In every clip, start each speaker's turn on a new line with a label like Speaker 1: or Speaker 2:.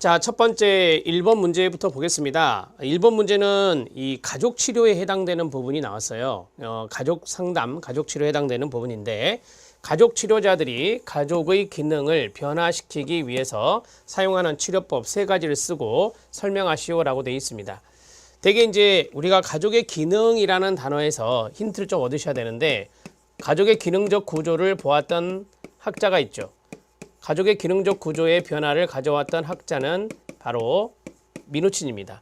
Speaker 1: 자, 첫 번째 1번 문제부터 보겠습니다. 1번 문제는 이 가족 치료에 해당되는 부분이 나왔어요. 가족 상담, 가족 치료에 해당되는 부분인데 가족 치료자들이 가족의 기능을 변화시키기 위해서 사용하는 치료법 3가지를 쓰고 설명하시오라고 되어 있습니다. 대개 이제 우리가 가족의 기능이라는 단어에서 힌트를 좀 얻으셔야 되는데 가족의 기능적 구조를 보았던 학자가 있죠. 가족의 기능적 구조의 변화를 가져왔던 학자는 바로 미누친입니다.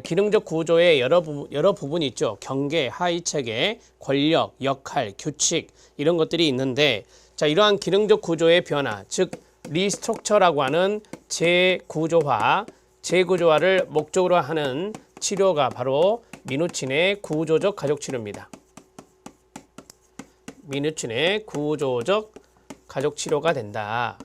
Speaker 1: 기능적 구조의 여러 부분이 있죠. 경계, 하위체계, 권력, 역할, 규칙 이런 것들이 있는데 자, 이러한 기능적 구조의 변화, 즉 리스트럭처라고 하는 재구조화를 목적으로 하는 치료가 바로 미누친의 구조적 가족 치료입니다. 미누친의 구조적 가족 치료가 된다.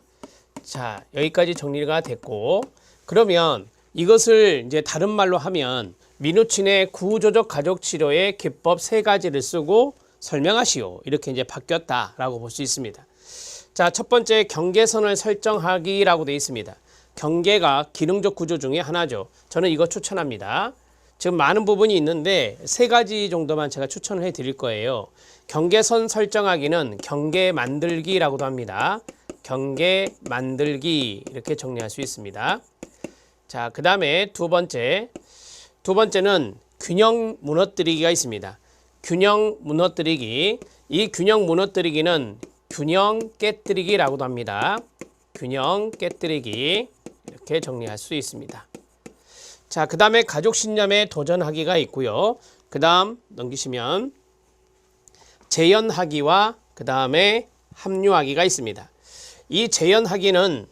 Speaker 1: 자, 여기까지 정리가 됐고, 그러면 이것을 이제 다른 말로 하면 미누친의 구조적 가족 치료의 기법 3가지를 쓰고 설명하시오. 이렇게 이제 바뀌었다라고 볼 수 있습니다. 자, 첫 번째 경계선을 설정하기라고 되어 있습니다. 경계가 기능적 구조 중에 하나죠. 저는 이거 추천합니다. 지금 많은 부분이 있는데 3가지 정도만 제가 추천을 해 드릴 거예요. 경계선 설정하기는 경계 만들기라고도 합니다. 경계 만들기 이렇게 정리할 수 있습니다. 자, 그 다음에 두 번째는 균형 무너뜨리기가 있습니다. 균형 무너뜨리기. 이 균형 무너뜨리기는 균형 깨뜨리기라고도 합니다. 균형 깨뜨리기 이렇게 정리할 수 있습니다. 자, 그 다음에 가족 신념에 도전하기가 있고요. 그 다음 넘기시면 재현하기와 그 다음에 합류하기가 있습니다. 이 재현하기는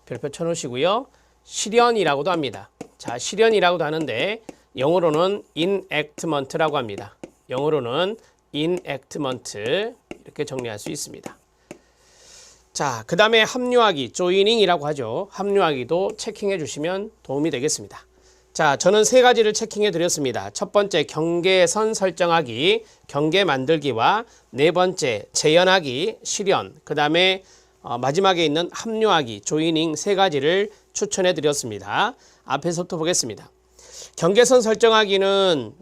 Speaker 1: 별표 쳐놓으시고요. 실현이라고도 합니다. 자, 실현이라고도 하는데 영어로는 enactment라고 합니다. 영어로는 enactment 이렇게 정리할 수 있습니다. 자, 그 다음에 합류하기, joining이라고 하죠. 합류하기도 체킹해 주시면 도움이 되겠습니다. 자, 저는 3가지를 체킹해 드렸습니다. 첫 번째 경계선 설정하기, 경계 만들기와 4번째 재현하기, 실현, 그 다음에 마지막에 있는 합류하기, 조이닝 3가지를 추천해 드렸습니다. 앞에서부터 보겠습니다. 경계선 설정하기는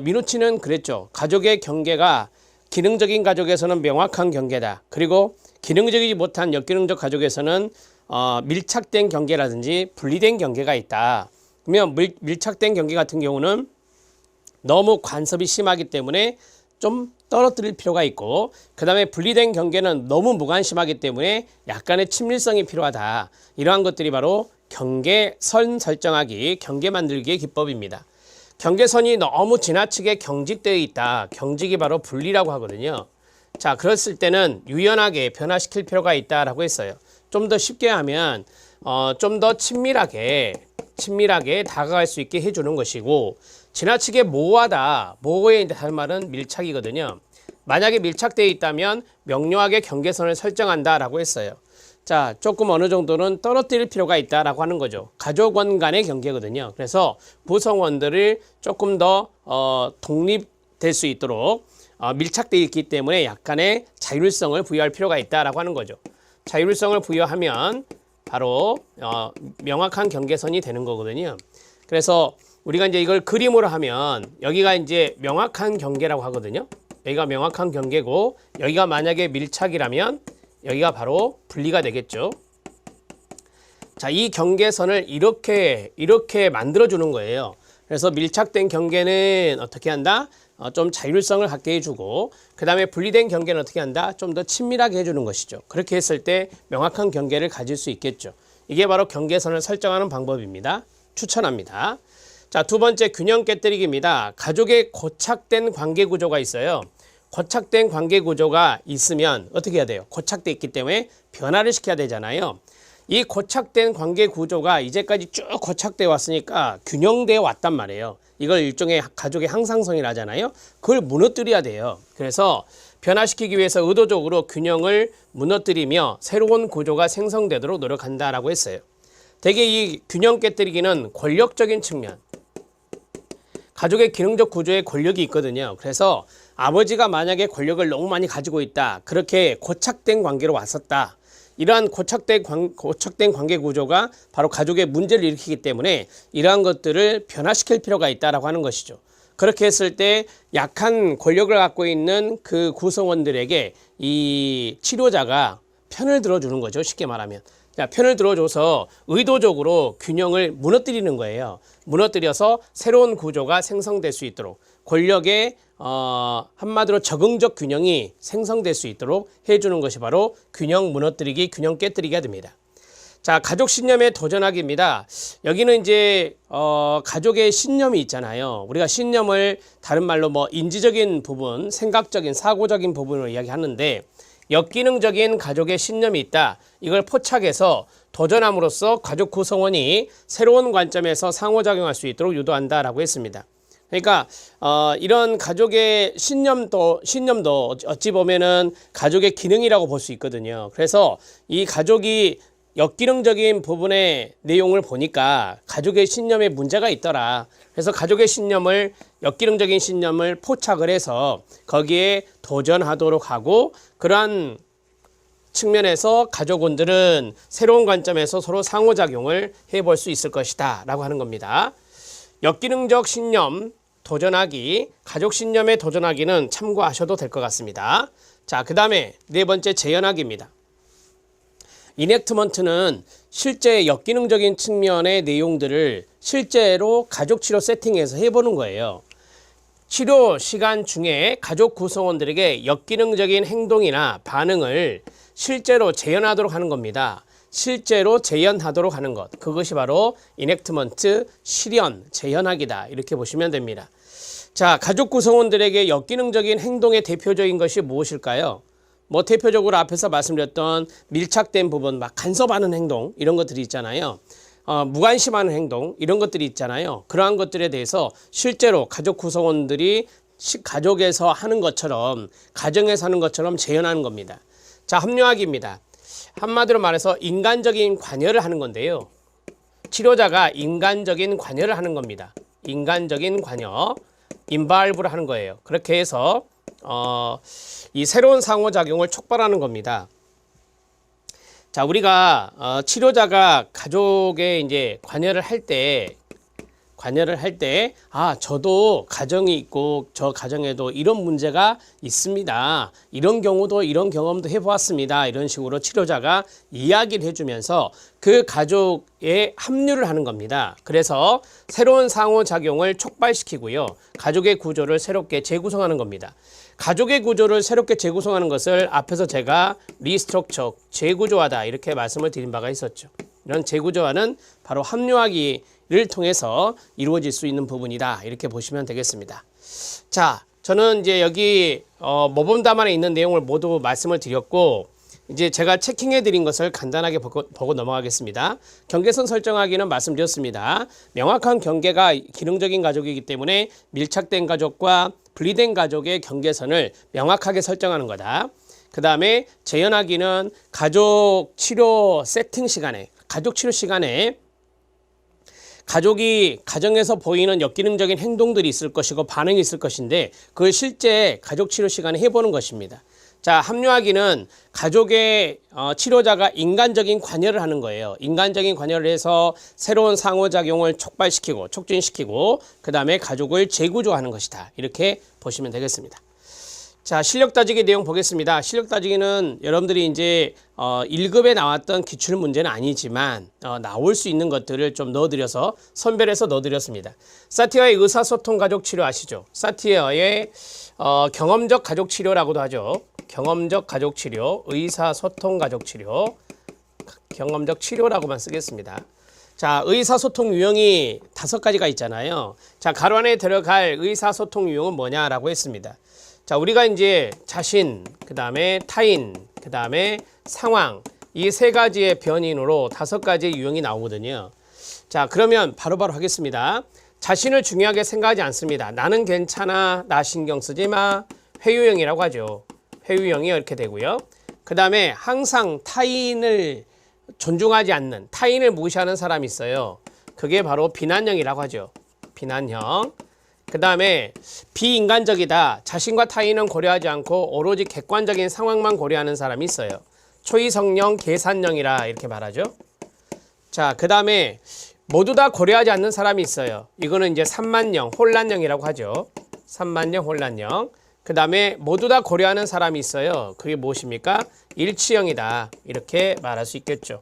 Speaker 1: 미누친은 그랬죠. 가족의 경계가 기능적인 가족에서는 명확한 경계다. 그리고 기능적이지 못한 역기능적 가족에서는 밀착된 경계라든지 분리된 경계가 있다. 그러면 밀착된 경계 같은 경우는 너무 간섭이 심하기 때문에 좀 떨어뜨릴 필요가 있고, 그 다음에 분리된 경계는 너무 무관심하기 때문에 약간의 친밀성이 필요하다. 이러한 것들이 바로 경계선 설정하기, 경계 만들기의 기법입니다. 경계선이 너무 지나치게 경직되어 있다. 경직이 바로 분리라고 하거든요. 자, 그랬을 때는 유연하게 변화시킬 필요가 있다라고 했어요. 좀 더 쉽게 하면 좀 더 친밀하게 다가갈 수 있게 해주는 것이고, 지나치게 모호하다. 모호의 다른 말은 밀착이거든요. 만약에 밀착되어 있다면 명료하게 경계선을 설정한다라고 했어요. 자, 조금 어느 정도는 떨어뜨릴 필요가 있다라고 하는 거죠. 가족원 간의 경계거든요. 그래서 구성원들을 조금 더 독립될 수 있도록 밀착되어 있기 때문에 약간의 자율성을 부여할 필요가 있다라고 하는 거죠. 자율성을 부여하면 바로 명확한 경계선이 되는 거거든요. 그래서 우리가 이제 이걸 그림으로 하면 여기가 이제 명확한 경계라고 하거든요. 여기가 명확한 경계고 여기가 만약에 밀착이라면 여기가 바로 분리가 되겠죠. 자, 이 경계선을 이렇게 만들어 주는 거예요. 그래서 밀착된 경계는 어떻게 한다? 좀 자율성을 갖게 해주고, 그 다음에 분리된 경계는 어떻게 한다? 좀 더 친밀하게 해주는 것이죠. 그렇게 했을 때 명확한 경계를 가질 수 있겠죠. 이게 바로 경계선을 설정하는 방법입니다. 추천합니다. 자, 두 번째 균형 깨뜨리기입니다. 가족의 고착된 관계 구조가 있어요. 고착된 관계 구조가 있으면 어떻게 해야 돼요? 고착돼 있기 때문에 변화를 시켜야 되잖아요. 이 고착된 관계 구조가 이제까지 쭉 고착되어 왔으니까 균형되어 왔단 말이에요. 이걸 일종의 가족의 항상성이라잖아요. 그걸 무너뜨려야 돼요. 그래서 변화시키기 위해서 의도적으로 균형을 무너뜨리며 새로운 구조가 생성되도록 노력한다라고 했어요. 대개 이 균형 깨뜨리기는 권력적인 측면, 가족의 기능적 구조에 권력이 있거든요. 그래서 아버지가 만약에 권력을 너무 많이 가지고 있다. 그렇게 고착된 관계로 왔었다. 이러한 고착된 관계 구조가 바로 가족의 문제를 일으키기 때문에 이러한 것들을 변화시킬 필요가 있다라고 하는 것이죠. 그렇게 했을 때 약한 권력을 갖고 있는 그 구성원들에게 이 치료자가 편을 들어주는 거죠. 쉽게 말하면. 자, 편을 들어줘서 의도적으로 균형을 무너뜨리는 거예요. 무너뜨려서 새로운 구조가 생성될 수 있도록 권력의 한마디로 적응적 균형이 생성될 수 있도록 해주는 것이 바로 균형 무너뜨리기, 균형 깨뜨리기가 됩니다. 자, 가족 신념의 도전하기입니다. 여기는 이제 가족의 신념이 있잖아요. 우리가 신념을 다른 말로 뭐 인지적인 부분, 생각적인, 사고적인 부분으로 이야기하는데 역기능적인 가족의 신념이 있다. 이걸 포착해서 도전함으로써 가족 구성원이 새로운 관점에서 상호작용할 수 있도록 유도한다라고 했습니다. 그러니까 이런 가족의 신념도 어찌 보면은 가족의 기능이라고 볼 수 있거든요. 그래서 이 가족이 역기능적인 부분의 내용을 보니까 가족의 신념에 문제가 있더라. 그래서 가족의 신념을 역기능적인 신념을 포착을 해서 거기에 도전하도록 하고 그러한 측면에서 가족원들은 새로운 관점에서 서로 상호작용을 해볼 수 있을 것이다 라고 하는 겁니다. 역기능적 신념 도전하기, 가족 신념에 도전하기는 참고하셔도 될 것 같습니다. 자, 그 다음에 네 번째 재현하기입니다. 이넥트먼트는 실제 역기능적인 측면의 내용들을 실제로 가족치료 세팅에서 해보는 거예요. 치료 시간 중에 가족 구성원들에게 역기능적인 행동이나 반응을 실제로 재현하도록 하는 겁니다. 실제로 재현하도록 하는 것. 그것이 바로 이넥트먼트, 실현, 재현하기다. 이렇게 보시면 됩니다. 자, 가족 구성원들에게 역기능적인 행동의 대표적인 것이 무엇일까요? 뭐 대표적으로 앞에서 말씀드렸던 밀착된 부분, 막 간섭하는 행동 이런 것들이 있잖아요. 무관심하는 행동 이런 것들이 있잖아요. 그러한 것들에 대해서 실제로 가족 구성원들이 가족에서 하는 것처럼 가정에서 하는 것처럼 재현하는 겁니다. 자, 합리화기입니다. 한마디로 말해서 인간적인 관여를 하는 건데요. 치료자가 인간적인 관여를 하는 겁니다. 인간적인 관여, 인발브를 하는 거예요. 그렇게 해서 이 새로운 상호작용을 촉발하는 겁니다. 자, 우리가 치료자가 가족에 이제 관여를 할 때 저도 가정이 있고 저 가정에도 이런 문제가 있습니다. 이런 경우도 이런 경험도 해보았습니다. 이런 식으로 치료자가 이야기를 해주면서 그 가족에 합류를 하는 겁니다. 그래서 새로운 상호작용을 촉발시키고요. 가족의 구조를 새롭게 재구성하는 겁니다. 가족의 구조를 새롭게 재구성하는 것을 앞에서 제가 리스트럭처, 재구조화다 이렇게 말씀을 드린 바가 있었죠. 이런 재구조화는 바로 합류하기를 통해서 이루어질 수 있는 부분이다 이렇게 보시면 되겠습니다. 자, 저는 이제 여기 모범담안에 있는 내용을 모두 말씀을 드렸고 이제 제가 체킹해 드린 것을 간단하게 보고 넘어가겠습니다. 경계선 설정하기는 말씀드렸습니다. 명확한 경계가 기능적인 가족이기 때문에 밀착된 가족과 분리된 가족의 경계선을 명확하게 설정하는 거다. 그 다음에 재현하기는 가족 치료 세팅 시간에, 가족 치료 시간에 가족이 가정에서 보이는 역기능적인 행동들이 있을 것이고 반응이 있을 것인데 그걸 실제 가족 치료 시간에 해보는 것입니다. 자, 합류하기는 가족의 치료자가 인간적인 관여를 하는 거예요. 인간적인 관여를 해서 새로운 상호작용을 촉발시키고 촉진시키고 그 다음에 가족을 재구조하는 것이다. 이렇게 보시면 되겠습니다. 자, 실력 따지기 내용 보겠습니다. 실력 따지기는 여러분들이 이제 1급에 나왔던 기출 문제는 아니지만 나올 수 있는 것들을 좀 넣어드려서 선별해서 넣어드렸습니다. 사티어의 의사소통 가족치료 아시죠? 사티어의 경험적 가족치료라고도 하죠. 경험적 가족치료, 의사소통 가족치료, 경험적 치료라고만 쓰겠습니다. 자, 의사소통 유형이 5가지가 있잖아요. 자, 가로 안에 들어갈 의사소통 유형은 뭐냐라고 했습니다. 자, 우리가 이제 자신, 그 다음에 타인, 그 다음에 상황, 이 3가지의 변인으로 5가지의 유형이 나오거든요. 자, 그러면 바로바로 하겠습니다. 자신을 중요하게 생각하지 않습니다. 나는 괜찮아, 나 신경 쓰지 마. 회유형이라고 하죠. 회유형이 이렇게 되고요. 그 다음에 항상 타인을 존중하지 않는, 타인을 무시하는 사람이 있어요. 그게 바로 비난형이라고 하죠. 비난형. 그 다음에 비인간적이다. 자신과 타인은 고려하지 않고 오로지 객관적인 상황만 고려하는 사람이 있어요. 초이성령 계산령이라 이렇게 말하죠. 자, 그 다음에 모두 다 고려하지 않는 사람이 있어요. 이거는 이제 산만령, 혼란령이라고 하죠. 산만령, 혼란령. 그 다음에 모두 다 고려하는 사람이 있어요. 그게 무엇입니까? 일치형이다. 이렇게 말할 수 있겠죠.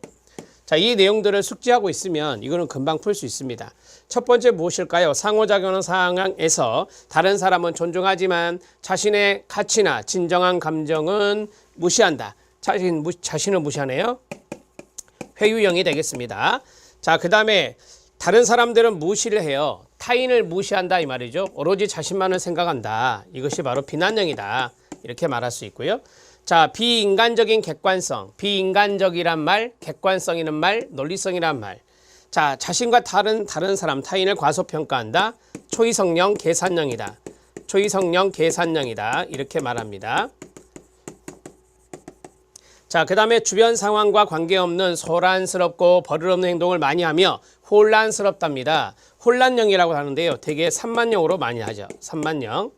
Speaker 1: 자, 이 내용들을 숙지하고 있으면 이거는 금방 풀 수 있습니다. 첫 번째 무엇일까요? 상호작용하는 상황에서 다른 사람은 존중하지만 자신의 가치나 진정한 감정은 무시한다. 자신을 무시하네요. 회유형이 되겠습니다. 자, 그 다음에 다른 사람들은 무시를 해요. 타인을 무시한다 이 말이죠. 오로지 자신만을 생각한다. 이것이 바로 비난형이다. 이렇게 말할 수 있고요. 자, 비인간적인 객관성. 비인간적이란 말, 객관성이란 말, 논리성이란 말. 자, 자신과 다른 사람, 타인을 과소평가한다. 초이성령, 계산령이다. 초이성령, 계산령이다. 이렇게 말합니다. 자, 그 다음에 주변 상황과 관계없는 소란스럽고 버릇없는 행동을 많이 하며 혼란스럽답니다. 혼란형이라고 하는데요. 되게 산만형으로 많이 하죠. 산만형.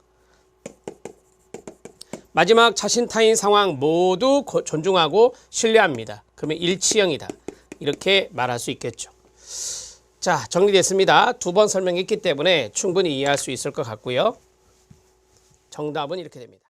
Speaker 1: 마지막 자신 타인 상황 모두 존중하고 신뢰합니다. 그러면 일치형이다. 이렇게 말할 수 있겠죠. 자, 정리됐습니다. 두 번 설명했기 때문에 충분히 이해할 수 있을 것 같고요. 정답은 이렇게 됩니다.